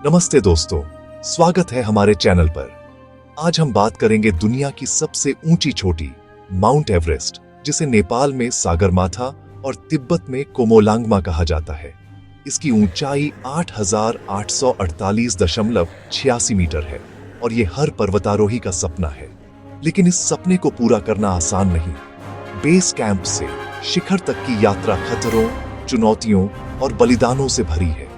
नमस्ते दोस्तों, स्वागत है हमारे चैनल पर। आज हम बात करेंगे दुनिया की सबसे ऊंची चोटी माउंट एवरेस्ट, जिसे नेपाल में सागरमाथा और तिब्बत में कोमोलांगमा कहा जाता है। इसकी ऊंचाई 8,848.86 मीटर है और ये हर पर्वतारोही का सपना है। लेकिन इस सपने को पूरा करना आसान नहीं। बेस कैंप से शिखर तक की यात्रा खतरों, चुनौतियों और बलिदानों से भरी है।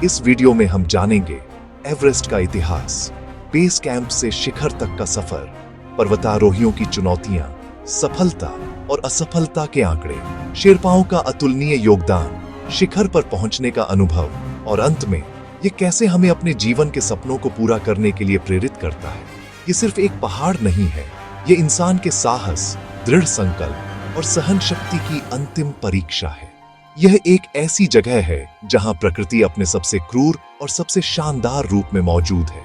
इस वीडियो में हम जानेंगे एवरेस्ट का इतिहास, बेस कैंप से शिखर तक का सफर, पर्वतारोहियों की चुनौतियां, सफलता और असफलता के आंकड़े, शेरपाओं का अतुलनीय योगदान, शिखर पर पहुंचने का अनुभव और अंत में ये कैसे हमें अपने जीवन के सपनों को पूरा करने के लिए प्रेरित करता है। ये सिर्फ एक पहाड़ नहीं है, ये इंसान के साहस, दृढ़ संकल्प और सहन शक्ति की अंतिम परीक्षा है। यह एक ऐसी जगह है जहां प्रकृति अपने सबसे क्रूर और सबसे शानदार रूप में मौजूद है।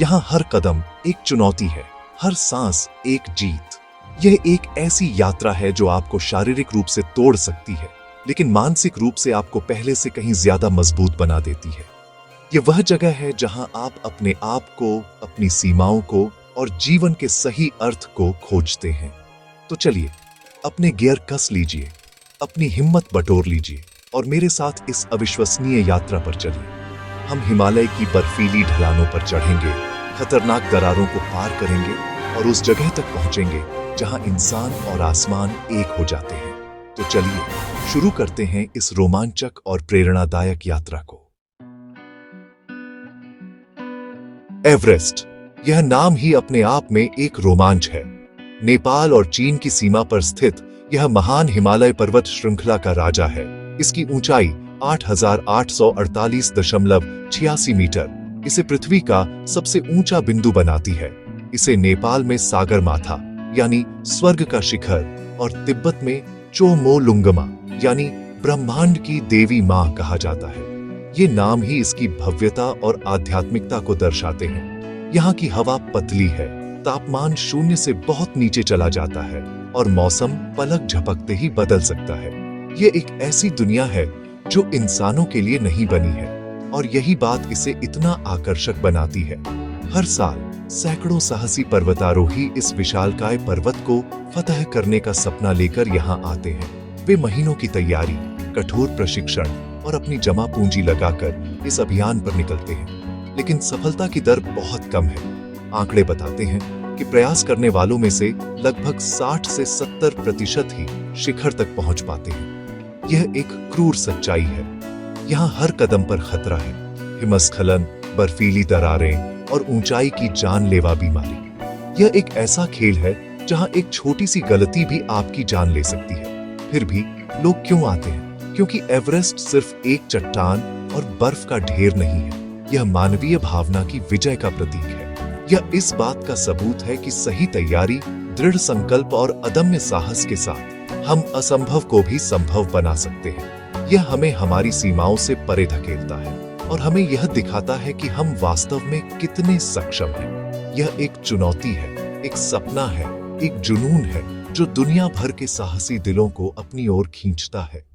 यहां हर कदम एक चुनौती है, हर सांस एक जीत। यह एक ऐसी यात्रा है जो आपको शारीरिक रूप से तोड़ सकती है, लेकिन मानसिक रूप से आपको पहले से कहीं ज्यादा मजबूत बना देती है। यह वह जगह है जहां आप अपने आप को, अपनी सीमाओं को और जीवन के सही अर्थ को खोजते हैं। तो चलिए, अपने गियर कस लीजिए, अपनी हिम्मत बटोर लीजिए और मेरे साथ इस अविश्वसनीय यात्रा पर चलिए। हम हिमालय की बर्फीली ढलानों पर चढ़ेंगे, खतरनाक दरारों को पार करेंगे और उस जगह तक पहुंचेंगे जहां इंसान और आसमान एक हो जाते हैं। तो चलिए शुरू करते हैं इस रोमांचक और प्रेरणादायक यात्रा को। एवरेस्ट, यह नाम ही अपने आप में एक रोमांच है। नेपाल और चीन की सीमा पर स्थित यह महान हिमालय पर्वत श्रृंखला का राजा है। इसकी ऊंचाई 8,848.86 मीटर इसे पृथ्वी का सबसे ऊंचा बिंदु बनाती है। इसे नेपाल में सागरमाथा यानी स्वर्ग का शिखर और तिब्बत में चोमोलुंगमा यानी ब्रह्मांड की देवी मां कहा जाता है। ये नाम ही इसकी भव्यता और आध्यात्मिकता को दर्शाते हैं। यहाँ की हवा पतली है, तापमान शून्य से बहुत नीचे चला जाता है और मौसम पलक झपकते ही बदल सकता है। ये एक ऐसी दुनिया है जो इंसानों के लिए नहीं बनी है और यही बात इसे इतना आकर्षक बनाती है। हर साल सैकड़ों साहसी पर्वतारोही इस विशालकाय पर्वत को फतह करने का सपना लेकर यहाँ आते हैं। वे महीनों की तैयारी, कठोर प्रशिक्षण और अपनी जमा पूंजी लगाकर इस अभियान पर निकलते हैं। लेकिन सफलता की दर बहुत कम है। आंकड़े बताते हैं कि प्रयास करने वालों में से लगभग 60 से 70% ही शिखर तक पहुंच पाते हैं। यह एक क्रूर सच्चाई है। यहाँ हर कदम पर खतरा है, हिमस्खलन, बर्फीली दरारें और ऊंचाई की जानलेवा बीमारी। यह एक ऐसा खेल है जहाँ एक छोटी सी गलती भी आपकी जान ले सकती है। फिर भी लोग क्यों आते हैं? क्योंकि एवरेस्ट सिर्फ एक चट्टान और बर्फ का ढेर नहीं है, यह मानवीय भावना की विजय का प्रतीक है। यह इस बात का सबूत है कि सही तैयारी, दृढ़ संकल्प और अदम्य साहस के साथ हम असंभव को भी संभव बना सकते हैं। यह हमें हमारी सीमाओं से परे धकेलता है और हमें यह दिखाता है कि हम वास्तव में कितने सक्षम हैं। यह एक चुनौती है, एक सपना है, एक जुनून है जो दुनिया भर के साहसी दिलों को अपनी ओर खींचता है।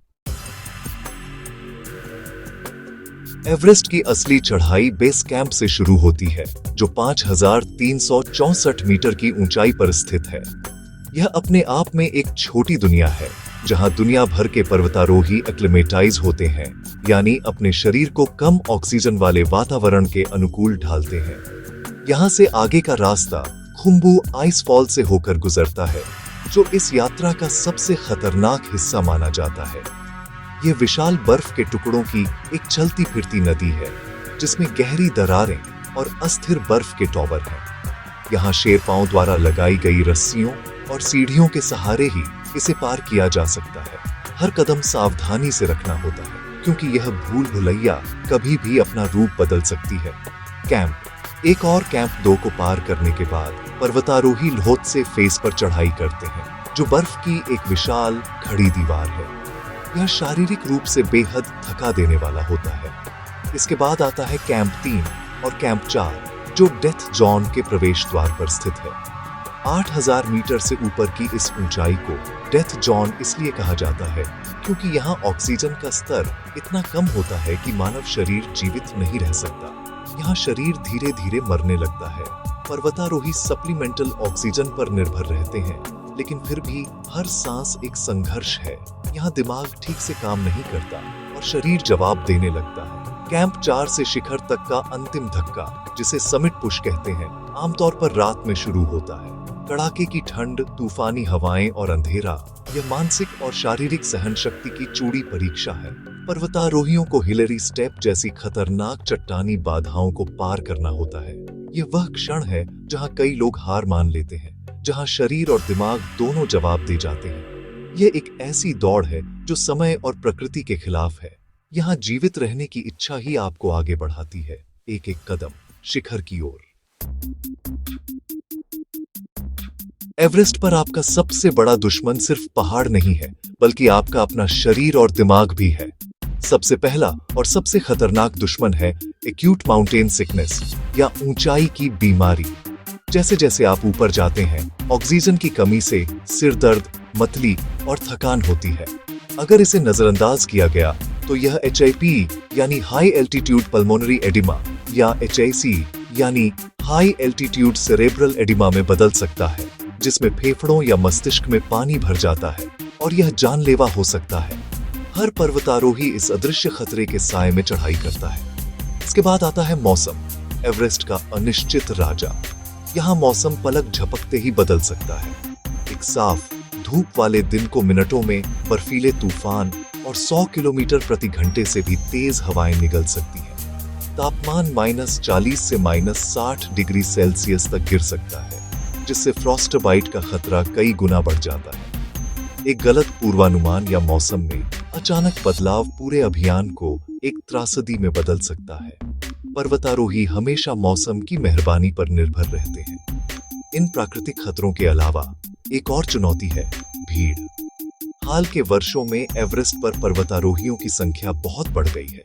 एवरेस्ट की असली चढ़ाई बेस कैंप से शुरू होती है, जो 5,364 मीटर की ऊंचाई पर स्थित है। यह अपने आप में एक छोटी दुनिया है, जहां दुनिया भर के पर्वतारोही एक्लिमेटाइज होते हैं, यानी अपने शरीर को कम ऑक्सीजन वाले वातावरण के अनुकूल ढालते हैं। यहां से आगे का रास्ता खुम्बू आइस फॉल से होकर गुजरता है, जो इस यात्रा का सबसे खतरनाक हिस्सा माना जाता है। यह विशाल बर्फ के टुकड़ों की एक चलती फिरती नदी है, जिसमें गहरी दरारें और अस्थिर बर्फ के टॉवर हैं। यहाँ शेरपाओं द्वारा लगाई गई रस्सियों और सीढ़ियों के सहारे ही इसे पार किया जा सकता है। हर कदम सावधानी से रखना होता है, क्योंकि यह भूल भुलैया कभी भी अपना रूप बदल सकती है। कैंप 1 और कैंप 2 को पार करने के बाद पर्वतारोही लोथ से फेस पर चढ़ाई करते हैं, जो बर्फ की एक विशाल खड़ी दीवार है। यह शारीरिक रूप से बेहद थका देने वाला होता है। इसके बाद आता है कैंप 3 और कैंप 4, जो डेथ जोन के प्रवेश द्वार पर स्थित है। 8,000 मीटर से ऊपर की इस ऊंचाई को डेथ जोन इसलिए कहा जाता है क्योंकि यहाँ ऑक्सीजन का स्तर इतना कम होता है कि मानव शरीर जीवित नहीं रह सकता। यहाँ शरीर धीरे धीरे मरने लगता है। पर्वतारोही सप्लीमेंटल ऑक्सीजन पर निर्भर रहते हैं, लेकिन फिर भी हर सांस एक संघर्ष है। यहाँ दिमाग ठीक से काम नहीं करता और शरीर जवाब देने लगता है। कैंप 4 से शिखर तक का अंतिम धक्का, जिसे समिट पुश कहते हैं, आमतौर पर रात में शुरू होता है। कड़ाके की ठंड, तूफानी हवाएं और अंधेरा, यह मानसिक और शारीरिक सहन शक्ति की चूड़ी परीक्षा है। पर्वतारोहियों को हिलेरी स्टेप जैसी खतरनाक चट्टानी बाधाओं को पार करना होता है। यह वह क्षण है जहां कई लोग हार मान लेते हैं, जहां शरीर और दिमाग दोनों जवाब दे जाते हैं। यह एक ऐसी दौड़ है जो समय और प्रकृति के खिलाफ है। यहाँ जीवित रहने की इच्छा ही आपको आगे बढ़ाती है, एक एक कदम शिखर की ओर। एवरेस्ट पर आपका सबसे बड़ा दुश्मन सिर्फ पहाड़ नहीं है, बल्कि आपका अपना शरीर और दिमाग भी है। सबसे पहला और सबसे खतरनाक दुश्मन है एक्यूट माउंटेन सिकनेस या ऊंचाई की बीमारी। जैसे जैसे आप ऊपर जाते हैं, ऑक्सीजन की कमी से सिर दर्द, मतली और थकान होती है। अगर इसे नजरअंदाज किया गया तो यह HIP यानी हाई एल्टीट्यूड पल्मोनरी एडिमा या HIC यानी हाई एल्टीट्यूड सेरेब्रल एडिमा में बदल सकता है, जिसमें फेफड़ों या मस्तिष्क में पानी भर जाता है और यह जानलेवा हो सकता है। हर पर्वतारोही इस अदृश्य खतरे के साए में चढ़ाई करता है। इसके बाद आता है मौसम, एवरेस्ट का अनिश्चित राजा। यहाँ मौसम पलक झपकते ही बदल सकता है। एक साफ धूप वाले दिन को मिनटों में बर्फीले तूफान और 100 किलोमीटर प्रति घंटे से भी तेज हवाएं निगल सकती हैं। तापमान -40 से -60 डिग्री सेल्सियस तक गिर सकता है, जिससे फ्रॉस्टबाइट का खतरा कई गुना बढ़ जाता है। एक गलत पूर्वानुमान या मौसम में अचानक बदलाव पूरे अभियान को एक त्रासदी में बदल सकता है। पर्वतारोही हमेशा मौसम की मेहरबानी पर निर्भर रहते हैं। इन प्राकृतिक खतरों के अलावा एक और चुनौती है भीड़। हाल के वर्षों में एवरेस्ट पर पर्वतारोहियों की संख्या बहुत बढ़ गई है,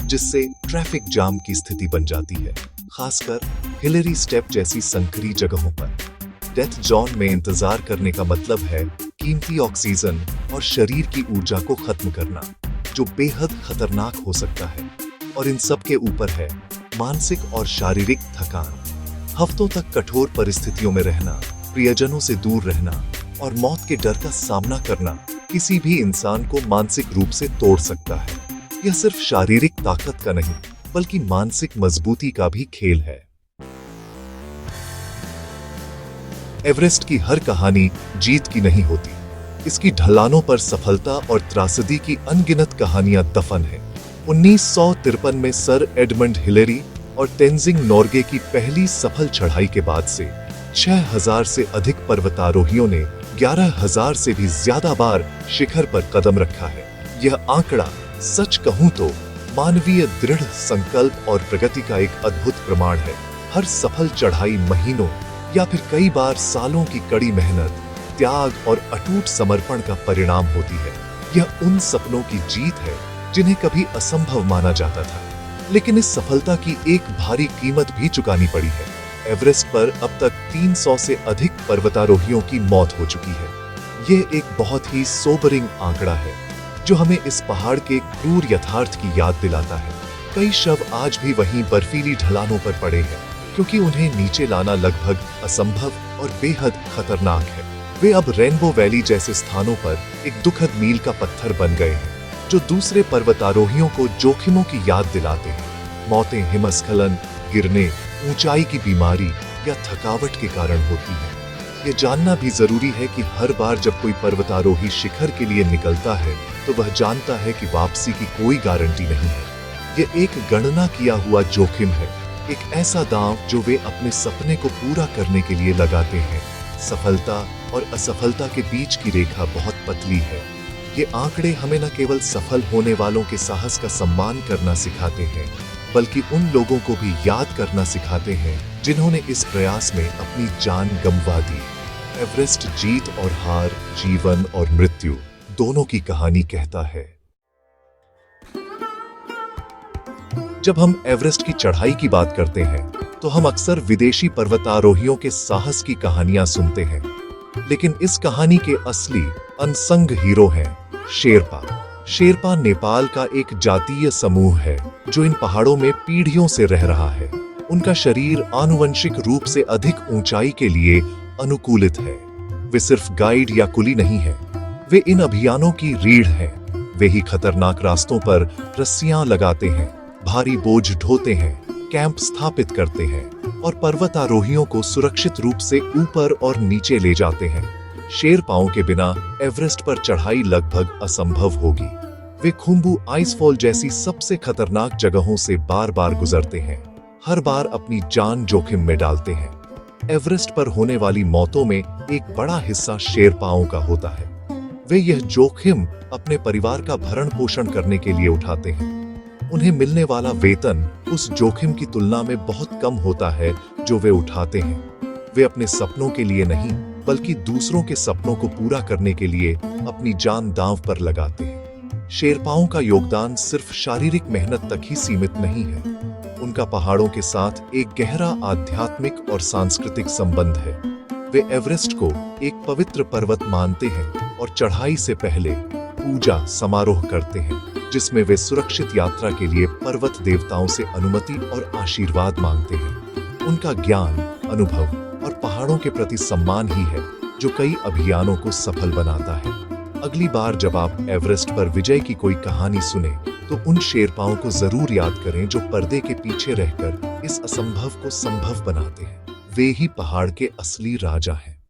जिससे ट्रैफिक जाम की स्थिति बन जाती है, खासकर हिलेरी स्टेप जैसी संकरी जगहों पर। डेथ जोन में इंतजार करने का मतलब है कीमती ऑक्सीजन और शरीर की ऊर्जा को खत्म करना, जो बेहद खतरनाक हो सकता है। और इन सब के ऊपर है मानसिक और शारीरिक थकान। हफ्तों तक कठोर परिस्थितियों में रहना, प्रियजनों से दूर रहना और मौत के डर का सामना करना किसी भी इंसान को मानसिक रूप से तोड़ सकता है। यह सिर्फ शारीरिक ताकत का नहीं, बल्कि मानसिक मजबूती का भी खेल है। एवरेस्ट की हर कहानी जीत की नहीं होती। इसकी ढलानों पर सफलता और त्रासदी की अनगिनत कहानियां दफन हैं। 1953 में सर एडमंड हिलेरी और तेंजिंग नोर्गे की पहली सफल चढ़ाई के बाद से 6000 से अधिक पर्वतारोहियों ने 11000 से भी ज्यादा बार शिखर पर कदम रखा है। यह आंकड़ा सच कहूं तो मानवीय दृढ़ संकल्प और प्रगति का एक अद्भुत प्रमाण है। हर सफल चढ़ाई महीनों या फिर कई बार सालों की कड़ी मेहनत, त्याग और अटूट समर्पण का परिणाम होती है। यह उन सपनों की जीत है जिन्हें कभी असंभव माना जाता था, लेकिन इस सफलता की एक भारी कीमत भी चुकानी पड़ी है। एवरेस्ट पर अब तक 300 से अधिक पर्वतारोहियों की मौत हो चुकी है। यह एक बहुत ही सोबरिंग आंकड़ा है, जो हमें इस पहाड़ के क्रूर यथार्थ की याद दिलाता है। कई शव आज भी वहीं बर्फीली ढलानों पर पड़े हैं, क्योंकि उन्हें नीचे लाना लगभग असंभव और बेहद खतरनाक है। वे अब रेनबो वैली जैसे स्थानों पर एक दुखद मील का पत्थर बन गए हैं, जो दूसरे पर्वतारोहियों को जोखिमों की याद दिलाते हैं। मौतें हिमस्खलन, गिरने, ऊंचाई की बीमारी या थकावट के कारण होती हैं। ये जानना भी जरूरी है कि हर बार जब कोई पर्वतारोही शिखर के लिए निकलता है, तो वह जानता है कि वापसी की कोई गारंटी नहीं है। ये एक गणना किया हुआ जोखिम है, एक ऐसा दांव जो वे अपने सपने को पूरा करने के लिए लगाते हैं। सफलता और असफलता के बीच की रेखा बहुत पतली है। ये आंकड़े हमें न केवल सफल होने वालों के साहस का सम्मान करना सिखाते हैं, बल्कि उन लोगों को भी याद करना सिखाते हैं जिन्होंने इस प्रयास में अपनी जान गंवा दी। एवरेस्ट जीत और हार, जीवन और मृत्यु दोनों की कहानी कहता है। जब हम एवरेस्ट की चढ़ाई की बात करते हैं, तो हम अक्सर विदेशी पर्वतारोहियों के साहस की कहानियां सुनते हैं, लेकिन इस कहानी के असली अनसंग हीरो हैं शेरपा। शेरपा नेपाल का एक जातीय समूह है जो इन पहाड़ों में पीढ़ियों से रह रहा है। उनका शरीर आनुवंशिक रूप से अधिक ऊंचाई के लिए अनुकूलित है। वे सिर्फ गाइड या कुली नहीं है, वे इन अभियानों की रीढ़ हैं। वे ही खतरनाक रास्तों पर रस्सियां लगाते हैं, भारी बोझ ढोते हैं, कैंप स्थापित करते हैं और पर्वतारोहियों को सुरक्षित रूप से ऊपर और नीचे ले जाते हैं। शेरपाओं के बिना एवरेस्ट पर चढ़ाई लगभग असंभव होगी। वे खुम्बू आइसफॉल जैसी सबसे खतरनाक जगहों से बार बार गुजरते हैं, हर बार अपनी जान जोखिम में डालते हैं। एवरेस्ट पर होने वाली मौतों में एक बड़ा हिस्सा शेरपाओं का होता है। वे यह जोखिम अपने परिवार का भरण पोषण करने के लिए उठाते हैं। उन्हें मिलने वाला वेतन उस जोखिम की तुलना में बहुत कम होता है जो वे उठाते हैं। वे अपने सपनों के लिए नहीं बल्कि दूसरों के सपनों को पूरा करने के लिए अपनी जान दांव पर लगाते हैं। शेरपाओं का योगदान सिर्फ शारीरिक मेहनत तक ही सीमित नहीं है। उनका पहाड़ों के साथ एक गहरा आध्यात्मिक और सांस्कृतिक संबंध है। वे एवरेस्ट को एक पवित्र पर्वत मानते हैं और चढ़ाई से पहले पूजा समारोह करते हैं, जिसमें वे सुरक्षित यात्रा के लिए पर्वत देवताओं से अनुमति और आशीर्वाद मांगते हैं। उनका ज्ञान, अनुभव और पहाड़ों के प्रति सम्मान ही है जो कई अभियानों को सफल बनाता है। अगली बार जब आप एवरेस्ट पर विजय की कोई कहानी सुने तो उन शेरपाओं को जरूर याद करें जो पर्दे के पीछे रहकर इस असंभव को संभव बनाते हैं। वे ही पहाड़ के असली राजा हैं।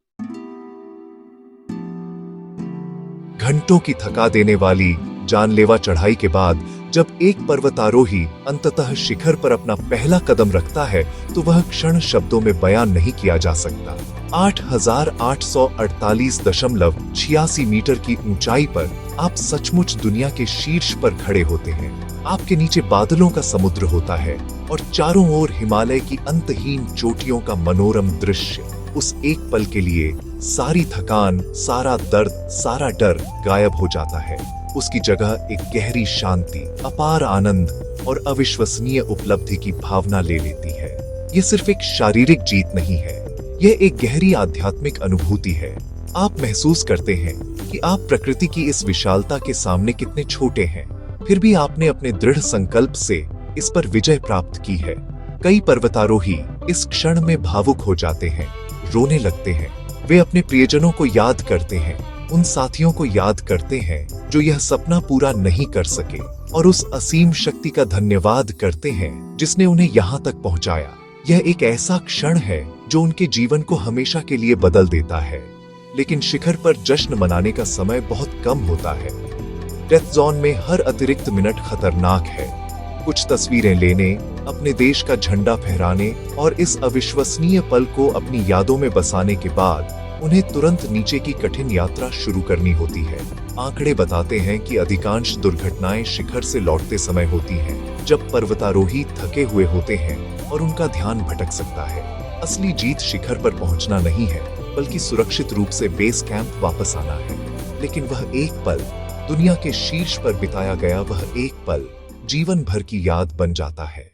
घंटों की थका देने वाली जानलेवा चढ़ाई के बाद जब एक पर्वतारोही अंततः शिखर पर अपना पहला कदम रखता है तो वह क्षण शब्दों में बयान नहीं किया जा सकता। 8,848.86 मीटर की ऊंचाई पर आप सचमुच दुनिया के शीर्ष पर खड़े होते हैं। आपके नीचे बादलों का समुद्र होता है और चारों ओर हिमालय की अंतहीन चोटियों का मनोरम दृश्य। उस एक पल के लिए सारी थकान, सारा दर्द, सारा डर गायब हो जाता है। उसकी जगह एक गहरी शांति, अपार आनंद और अविश्वसनीय उपलब्धि की भावना ले लेती है। यह सिर्फ एक शारीरिक जीत नहीं है, यह एक गहरी आध्यात्मिक अनुभूति है। आप महसूस करते हैं कि आप प्रकृति की इस विशालता के सामने कितने छोटे हैं, फिर भी आपने अपने दृढ़ संकल्प से इस पर विजय प्राप्त की है। कई पर्वतारोही इस क्षण में भावुक हो जाते हैं, रोने लगते हैं। वे अपने प्रियजनों को याद करते हैं, उन साथियों को याद करते हैं जो यह सपना पूरा नहीं कर सके, और उस असीम शक्ति का धन्यवाद करते हैं जिसने उन्हें यहाँ तक पहुँचाया। यह एक ऐसा क्षण है जो उनके जीवन को हमेशा के लिए बदल देता है। लेकिन शिखर पर जश्न मनाने का समय बहुत कम होता है। डेथ जोन में हर अतिरिक्त मिनट खतरनाक है। कुछ तस्वीरें लेने, अपने देश का झंडा फहराने और इस अविश्वसनीय पल को अपनी यादों में बसाने के बाद उन्हें तुरंत नीचे की कठिन यात्रा शुरू करनी होती है। आंकड़े बताते हैं कि अधिकांश दुर्घटनाएं शिखर से लौटते समय होती हैं, जब पर्वतारोही थके हुए होते हैं और उनका ध्यान भटक सकता है। असली जीत शिखर पर पहुंचना नहीं है, बल्कि सुरक्षित रूप से बेस कैंप वापस आना है। लेकिन वह एक पल, दुनिया के शीर्ष पर बिताया गया वह एक पल, जीवन भर की याद बन जाता है।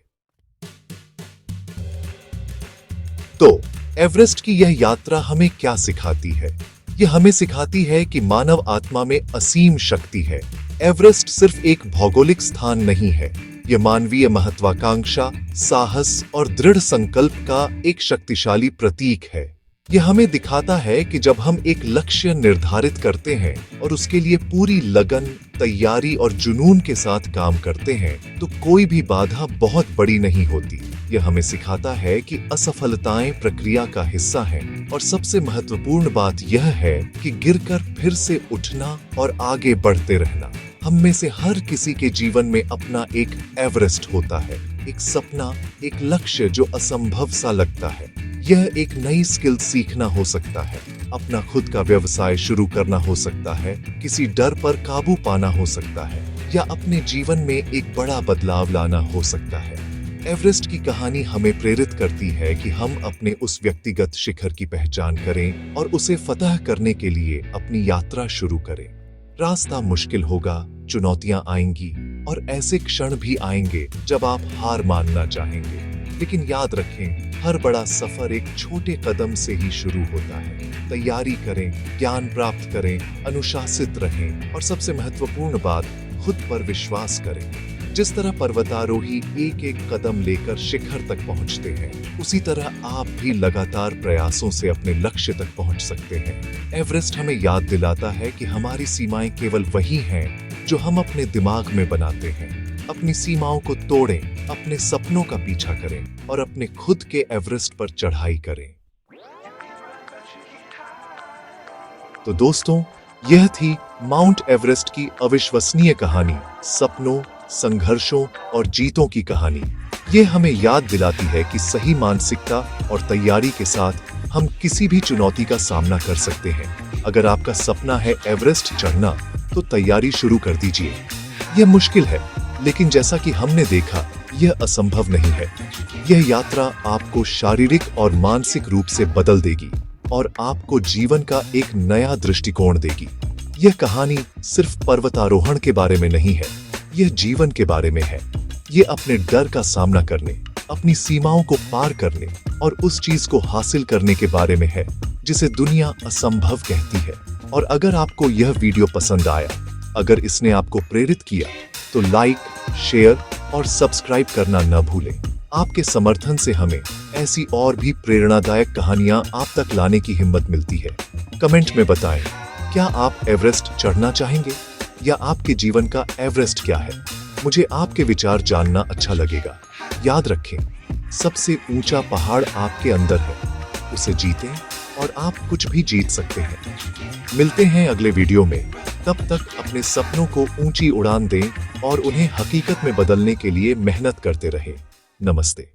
तो एवरेस्ट की यह यात्रा हमें क्या सिखाती है? यह हमें सिखाती है कि मानव आत्मा में असीम शक्ति है। एवरेस्ट सिर्फ एक भौगोलिक स्थान नहीं है, यह मानवीय महत्वाकांक्षा, साहस और दृढ़ संकल्प का एक शक्तिशाली प्रतीक है। यह हमें दिखाता है कि जब हम एक लक्ष्य निर्धारित करते हैं और उसके लिए पूरी लगन, तैयारी और जुनून के साथ काम करते हैं तो कोई भी बाधा बहुत बड़ी नहीं होती। यह हमें सिखाता है कि असफलताएं प्रक्रिया का हिस्सा हैं और सबसे महत्वपूर्ण बात यह है कि गिरकर फिर से उठना और आगे बढ़ते रहना। हम में से हर किसी के जीवन में अपना एक एवरेस्ट होता है, एक सपना, एक लक्ष्य जो असंभव सा लगता है। यह एक नई स्किल सीखना हो सकता है, अपना खुद का व्यवसाय शुरू करना हो सकता है, किसी डर पर काबू पाना हो सकता है, या अपने जीवन में एक बड़ा बदलाव लाना हो सकता है। एवरेस्ट की कहानी हमें प्रेरित करती है कि हम अपने उस व्यक्तिगत शिखर की पहचान करें और उसे फतह करने के लिए अपनी यात्रा शुरू करें। रास्ता मुश्किल होगा, चुनौतियां आएंगी और ऐसे क्षण भी आएंगे जब आप हार मानना चाहेंगे। लेकिन याद रखें, हर बड़ा सफर एक छोटे कदम से ही शुरू होता है। तैयारी करें, ज्ञान प्राप्त करें, अनुशासित रहें और सबसे महत्वपूर्ण बात, खुद पर विश्वास करें। जिस तरह पर्वतारोही एक एक कदम लेकर शिखर तक पहुंचते हैं, उसी तरह आप भी लगातार प्रयासों से अपने लक्ष्य तक पहुंच सकते हैं। एवरेस्ट हमें याद दिलाता है कि हमारी सीमाएं केवल वही हैं जो हम अपने दिमाग में बनाते हैं। अपनी सीमाओं को तोड़ें, अपने सपनों का पीछा करें और अपने खुद के एवरेस्ट पर चढ़ाई करें। तो दोस्तों, यह थी माउंट एवरेस्ट की अविश्वसनीय कहानी, सपनों, संघर्षों और जीतों की कहानी। ये हमें याद दिलाती है कि सही मानसिकता और तैयारी के साथ हम किसी भी चुनौती का सामना कर सकते हैं। अगर आपका सपना है एवरेस्ट चढ़ना, तो तैयारी शुरू कर दीजिए। यह मुश्किल है, लेकिन जैसा कि हमने देखा, यह असंभव नहीं है। यह यात्रा आपको शारीरिक और मानसिक रूप से बदल देगी और आपको जीवन का एक नया दृष्टिकोण देगी। यह कहानी सिर्फ पर्वतारोहण के बारे में नहीं है, यह जीवन के बारे में है। ये अपने डर का सामना करने, अपनी सीमाओं को पार करने और उस चीज को हासिल करने के बारे में है जिसे दुनिया असंभव कहती है। और अगर आपको यह वीडियो पसंद आया, अगर इसने आपको प्रेरित किया, तो लाइक, शेयर और सब्सक्राइब करना न भूलें। आपके समर्थन से हमें ऐसी और भी प्रेरणादायक कहानियां आप तक लाने की हिम्मत मिलती है। कमेंट में बताएं, क्या आप एवरेस्ट चढ़ना चाहेंगे या आपके जीवन का एवरेस्ट क्या है? मुझे आपके विचार जानना अच्छा लगेगा। याद रखें, सबसे ऊंचा पहाड़ आपके अंदर है, उसे जीतें और आप कुछ भी जीत सकते हैं। मिलते हैं अगले वीडियो में। तब तक अपने सपनों को ऊंची उड़ान दें और उन्हें हकीकत में बदलने के लिए मेहनत करते रहें। नमस्ते।